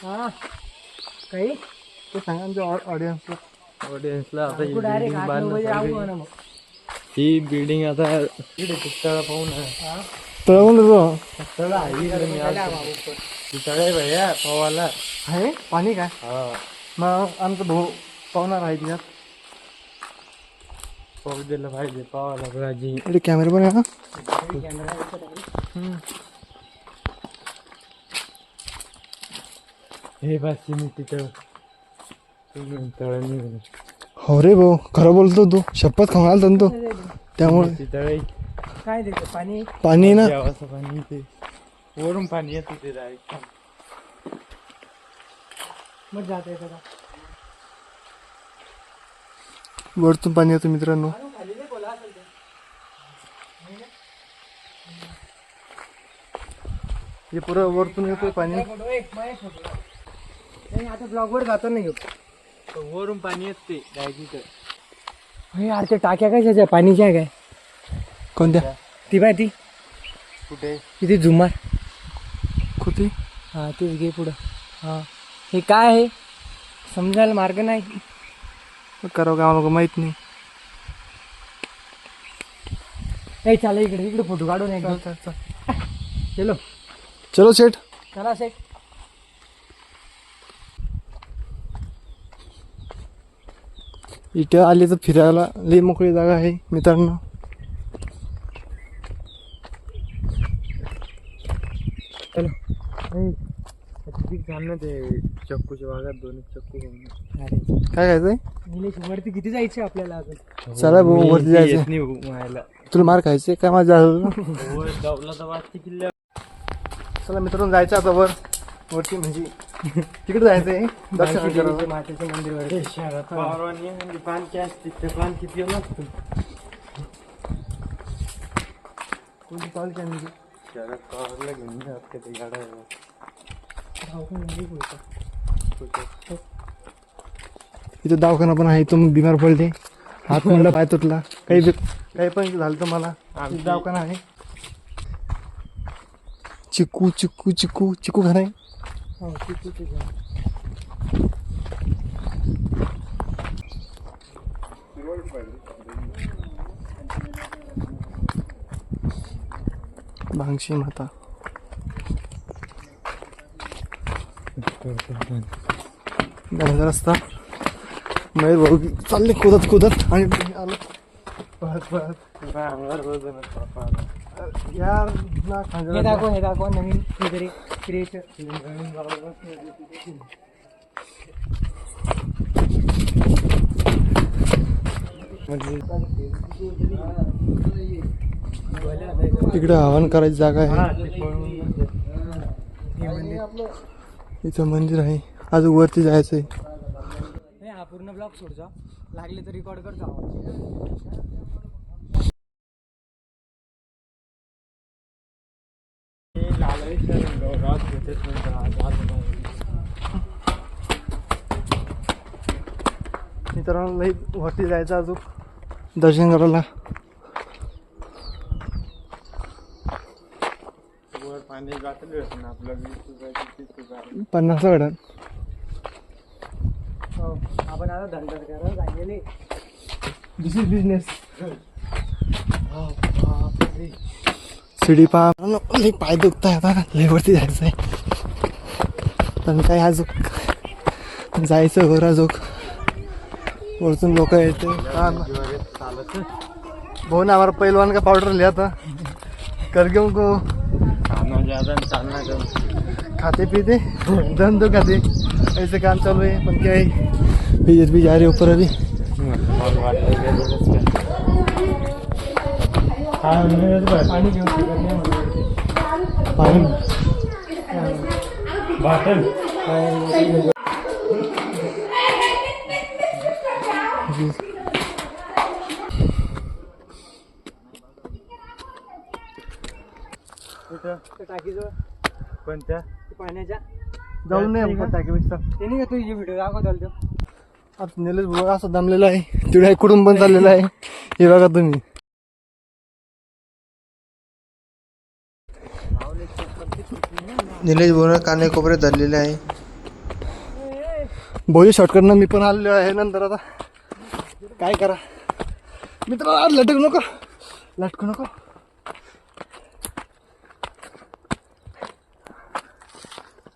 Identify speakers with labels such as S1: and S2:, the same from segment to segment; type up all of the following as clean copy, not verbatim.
S1: हा काही
S2: ते सांगा आमच्या
S3: ऑडियन्सला आता ही बिल्डिंग बांधणं ही बिल्डिंग आता तळ पाहून
S2: तळवून देतो
S3: तळ आहे भैया पवाला
S2: आहे पाणी काय
S3: हा
S2: मग आमचं भाऊ पाहुणार आहे तिच्यात
S3: पाहू दिलं पाहिजे पावाला भाजी
S2: इकडे कॅमेरा पण आहे ना
S3: हे बस मी तिथं तळ निघून
S2: हो रे भाऊ खरं बोलतो तू शपथ खाऊन आलता ना तू त्यामुळे
S3: तिथं
S1: काय देतो पाणी
S2: पाणी ना
S3: जेवाचं पाणी ते वरून पाणी येतं ते डायरेक्ट
S1: मग जात आहे त्याला
S2: वरतून पाणी येतं मित्रांनो हे पुरं वरतून येतोय पाणी
S1: आता ब्लॉगवर जातो नाही घेऊ
S3: वरून पाणी येत ते डायरेक्ट
S1: हे यार ते टाक्या कशाच्या पाणीच्या काय
S2: कोणत्या
S1: ती बाय ती
S3: कुठे
S1: किती झुमार
S2: कुठे
S1: हा तेच घे पुढं हा हे काय आहे समजायला मार्ग नाही
S2: करावं का आम्हाला माहित नाही
S1: नाही चाल इकडे इकडे फोटो काढून एकदम चलो
S2: चलो शेठ
S1: चला सेट
S2: इथे आले तर फिरायला लई मोकळी जागा आहे मित्रांनो
S1: चलो
S3: ना ते चक्कूच्या भागात दोन चक्कू
S1: अरे
S2: काय खायचंय
S1: निलेश वरती किती जायचं आपल्याला अजून
S2: चला भाऊ वरती जायचंय
S3: व्हायला
S2: तुला मार खायचे काय माझ्या
S3: दवला तर वाटते किल्ल्या
S2: चला मित्रांनो जायचं आता वरती म्हणजे तिकडे जायचंय दर्शन करायला
S1: मातेचं मंदिर वगैरे
S3: शहरात पारवानी म्हणजे पान की असते ते पान किती नसतं
S2: कोणती चालते म्हणजे
S3: शहरात पावरला घेऊन जात का ते गाड्या
S2: इथं दवाखाना पण आहे तुम्ही बिमार पडले हात म्हणला पाय तुटला काही पण झालं तर मला इथं दवाखाना आहे चिकू चिकू चिकू चिकू खाना आहे
S1: हो किती
S2: भांगशी माता जाण्याचा रस्ता मयूर भाऊ चालले कुदत कुदत आणि आलो बस बस यार ना
S1: हे दाखव नवीन काहीतरी क्रिएटर
S2: इकडे हवन करायची जागा आहे इथं मंदिर आहे अजून वरती जायचंय
S1: हा पूर्ण ब्लॉग सोडचा लागले तर रेकॉर्ड करतो
S2: मित्रांनो लई वरती जायचं अजून दर्शन करायला
S3: पाणी जातलं आपलं
S2: 50 गाड्या
S1: आपण आता धंदा करायला लागलेले
S2: दिस इज बिझनेस शिडी लई पाय दुखताय आता लई वरती जायचंय पण काय अजून जायचं वर अजून वरतून लोक येते भाऊ ना हमारा पहलवान का पाउडर लिया था करके उनको खाते पीते दम तो खाते ऐसे काम चालू है पण क्या है बीजेपी भी जा रही ऊपर अभी
S1: पाणी घेऊन
S2: पानी
S3: बाटल
S1: टाकीजवळ
S3: कोणत्या
S1: पाण्याच्या
S2: जाऊन नाही टाकीपेक्षा
S1: त्यांनी का तुझी व्हिडिओ दाखवत
S2: आता निलेश भाऊ असं दमलेला आहे तिकडे कुठून पण चाललेला आहे हे बघा तुम्ही निलेश भाऊ काने कोपरे धरलेले आहे भोजे शॉर्टकटनं मी पण आलेलो आहे. नंतर आता काय करा मित्र, लटकू नको.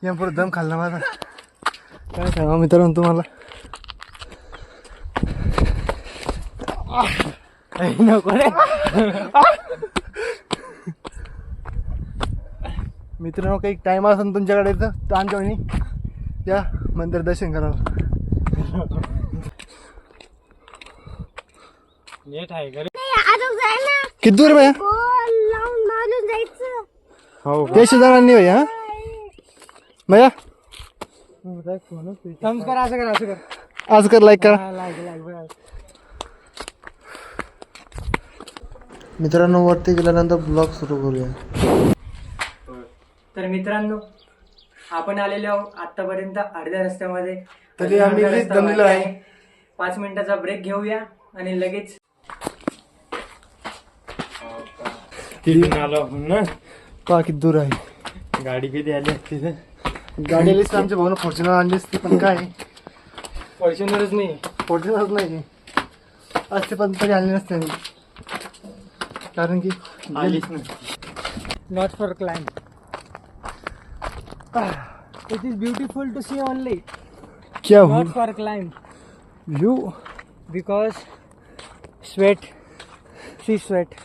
S2: या पुढे दम खाल्ला माझा. काय सांगा मित्रांनो तुम्हाला.
S1: नको रे.
S2: मित्रांनो काही टाइम असेल तुमच्याकडे तर आमच्याकडे या मंदिर दर्शन करावं.
S1: नेट आहे का रे?
S2: किती दूर भैया?
S3: हो
S2: त्याशी जाणार नाही भैया. भैया
S1: थम्स कर, असं कर.
S2: आज कर, लाईक करा.
S1: लाईक बघा.
S2: मित्रांनो वरती गेल्यानंतर ब्लॉग सुरू करूया.
S1: तर मित्रांनो आपण आलेलो आहोत आतापर्यंत अर्ध्या रस्त्यामध्ये.
S2: तरी आम्ही
S1: अर्धा
S2: इथेच
S1: रस्ता
S2: जमलेलो
S1: बाकी
S2: आहे.
S1: 5 मिनिटाचा ब्रेक घेऊया आणि लगेच
S3: तिथून आलो आपण ना.
S2: पहा किती दूर आहे.
S3: गाडी कधी आली असती तर.
S2: गाडी आलीच तर आमच्या भाऊनं फॉर्च्युनर आणली असती, पण काय
S1: फॉर्च्युनरच नाही.
S2: फॉर्च्युनरच नाही असते, पण तरी आणली नसते आम्ही. कारण की
S3: आलीच नाही.
S1: Not for climb. It is beautiful to see only,
S2: क्या
S1: not for climb.
S2: View
S1: because sweat, see sweat,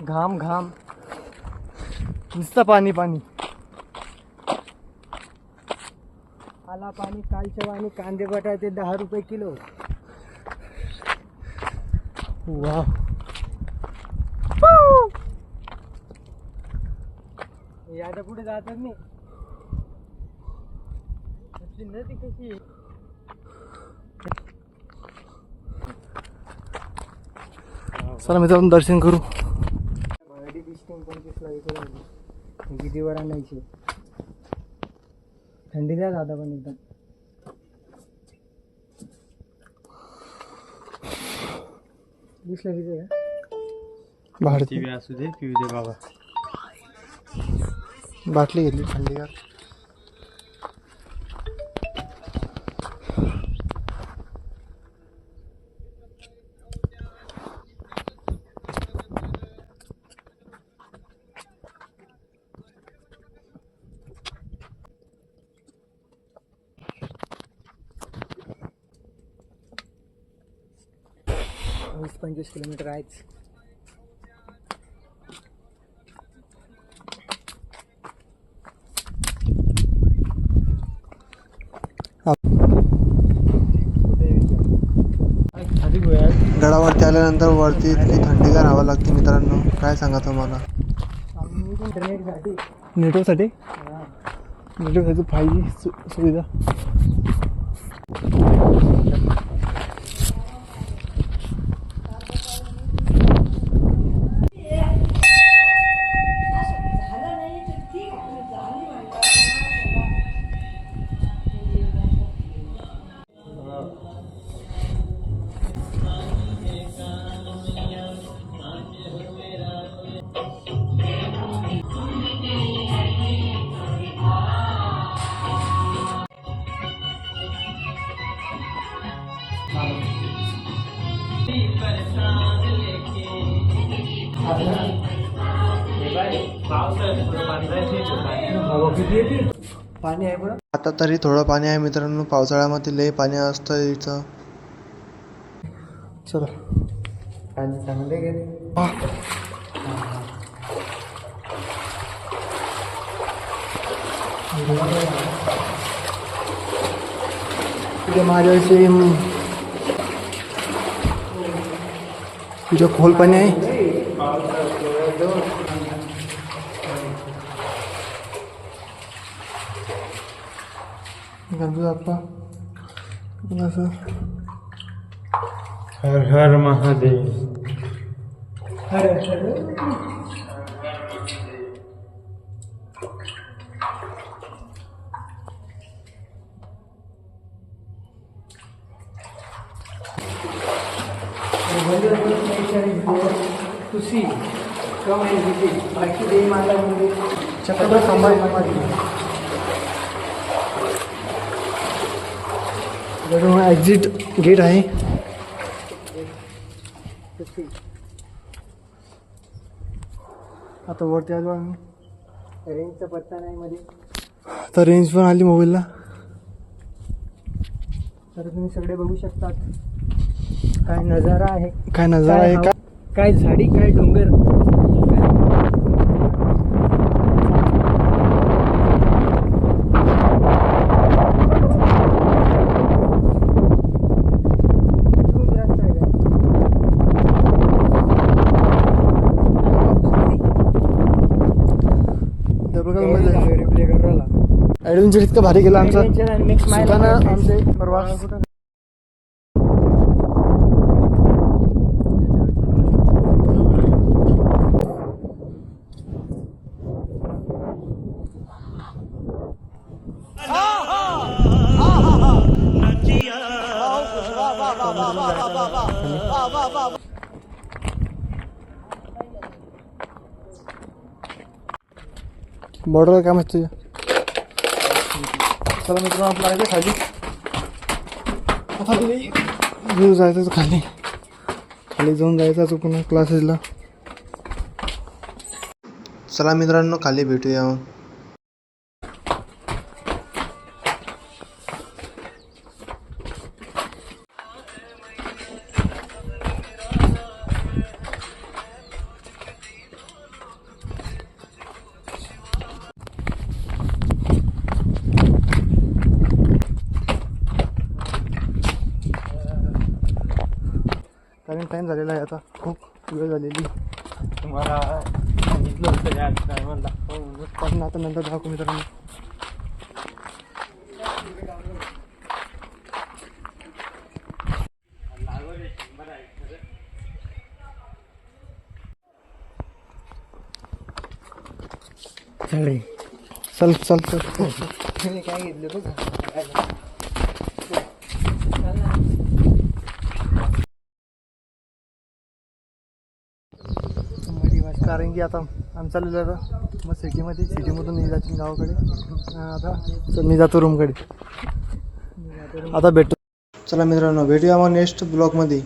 S1: घाम
S2: नुसतं पाणी.
S1: आला पाणी कालच्या वाणी. कांदे बटाटे 10 रुपये किलो.
S2: वा.
S1: याच्या पुढे जातच नाही. नदी कशी आहे?
S2: चला मित्रांनो दर्शन करू.
S1: बॉडी डिस्टिंग 25 ला विकून किती वर आणायची. थंडी द्या दादा पण एकदम. दिसलं किती का
S2: भारती
S3: टीव्ही असू दे, पिऊ दे बाबा.
S2: बाटली घेतली थंडीगार.
S1: वीस 25 किलोमीटर आहेच.
S2: गडावरती आल्यानंतर वरती इतकी थंडीगार हवा लागते मित्रांनो, काय सांगा तुम्हाला.
S1: इंटरनेटसाठी
S2: नेटवर्कसाठी 5G सुविधा.
S1: पाणी आहे पुढं.
S2: आता तरी थोडं पाणी आहे मित्रांनो. पावसाळ्यामध्ये लय पाणी असतं इथं. चला
S1: पाणी चांगले गेले.
S2: तिथे माझ्याविषयी तिथं खोल पाणी आहे. गणपती बाप्पा असं.
S3: हर हर Mahadev.
S1: To see, come and visit. बाकी देवी माता मंदिर,
S2: छत्रपती संभाजी महाराज. एक्झिट गेट आहे. आता वरती आलो आम्ही.
S1: रेंजचा पत्ता नाही मध्ये.
S2: तर रेंज पण आली मोबाईलला.
S1: तर तुम्ही सगळे बघू शकतात काय नजारा आहे,
S2: काय नजारा आहे,
S1: काय झाडी, काय डोंगर.
S2: ॲडव्हेंचर इतकं भारी केलं आमचं.
S1: सुकाना
S2: आमचे प्रवास. बॉर्डर काय मस्त तुझ्या. चला मित्रांनो आपलं आहे खाली. खाली जायचं खाली. खाली जाऊन जायचं चुकून क्लासेसला. चला मित्रांनो खाली भेटूया. कारण टाईम झालेला आहे आता. खूप वेळ झालेली.
S3: तुम्हाला सांगितलं होतं या टायमाला
S2: पण आता नंतर दाखवू मित्रांनो. चल चल चल.
S1: काय घेतलं बघ.
S2: कारण की आता आम्ही चाललेलो आता मग सिटीमधून मी जातील गावाकडे. आता मी जातो रूमकडे. आता भेटतो. चला मित्रांनो भेटूया मग नेक्स्ट ब्लॉगमध्ये.